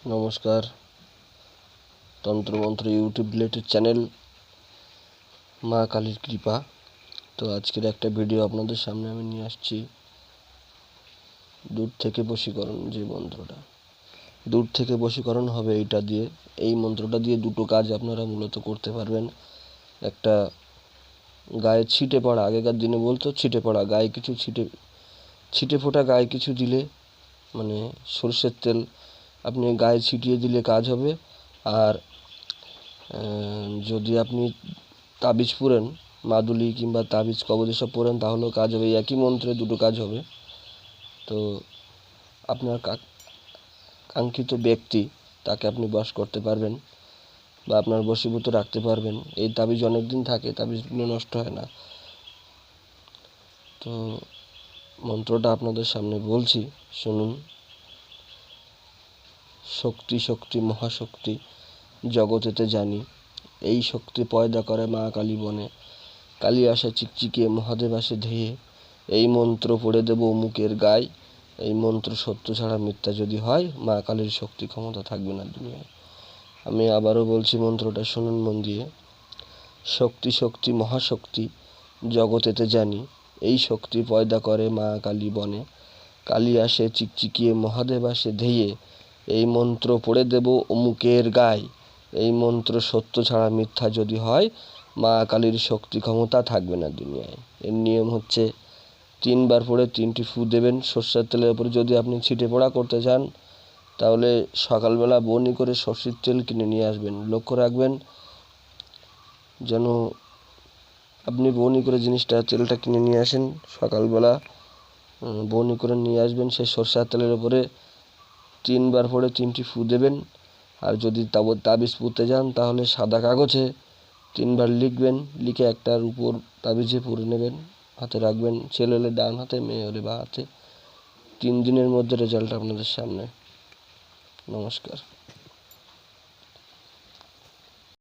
নমস্কার। তন্ত্রমন্ত্র YouTube related channel মা কালীর কৃপা। তো আজকের একটা ভিডিও আপনাদের সামনে আমি নিয়ে আসছি। দূর থেকে বশীকরণ, যে মন্ত্রটা দূর থেকে বশীকরণ হবে এইটা দিয়ে, এই মন্ত্রটা দিয়ে দুটো কাজ আপনারা মূলত করতে পারবেন। একটা, গায়ে ছিটে পড়া, আগেকার দিনে বলতো ছিটে পড়া, গায়ে কিছু ছিটে ফোটা গায়ে কিছু দিলে, মানে সরষের তেল আপনি গায়ে ছিটিয়ে দিলে কাজ হবে। আর যদি আপনি তাবিজ পড়েন, মাদুলি কিংবা তাবিজ কবজ এসব পড়েন, তাহলেও কাজ হবে। একই মন্ত্রে দুটো কাজ হবে। তো আপনার কাঙ্ক্ষিত ব্যক্তি, তাকে আপনি বশ করতে পারবেন বা আপনার বশীভূত রাখতে পারবেন। এই তাবিজ অনেক দিন থাকে, তাবিজগুলো নষ্ট হয় না। তো মন্ত্রটা আপনাদের সামনে বলছি, শুনুন। শক্তি শক্তি মহাশক্তি জগতেতে জানি, এই শক্তি পয়দা করে মা কালী বনে। কালী আসে চিকচিকিয়ে, মহাদেব আসে ধেয়ে, এই মন্ত্র পড়ে দেব অমুকের গায়ে। এই মন্ত্র সত্য ছাড়া মিথ্যা যদি হয়, মা কালীর শক্তি ক্ষমতা থাকবে না দুনিয়ায়। আমি আবারও বলছি, মন্ত্রটা শুনুন মন দিয়ে। শক্তি শক্তি মহাশক্তি জগতেতে জানি, এই শক্তি পয়দা করে মা কালী বনে। কালী আসে চিকচিকিয়ে, মহাদেব আসে ধেয়ে, এই মন্ত্র পড়ে দেব অমুকের গায়ে। এই মন্ত্র সত্য ছাড়া মিথ্যা যদি হয়, মা কালীর শক্তি ক্ষমতা থাকবে না দুনিয়ায়। এর নিয়ম হচ্ছে, 3বার পড়ে 3টি ফু দেবেন সর্ষের তেলের উপরে। যদি আপনি ছিটে পোড়া করতে চান, তাহলে সকালবেলা বনি করে সর্ষের তেল কিনে নিয়ে আসবেন। লক্ষ্য রাখবেন যেন আপনি বনি করে তেলটা কিনে নিয়ে আসেন। সকালবেলা বনি করে নিয়ে আসবেন। সেই সর্ষের তেলের উপরে 3বার পড়ে 3টি ফু দেবেন। আর যদি তাবিজ পুঁততে যান, তাহলে সাদা কাগজে 3বার লিখবেন, লিখে একটার উপর তাবিজে পুরে নেবেন, হাতে রাখবেন। ছেলে হলে ডান হাতে, মেয়ে হলে বাঁ হাতে। 3 দিনের মধ্যে রেজাল্ট আপনাদের সামনে। নমস্কার।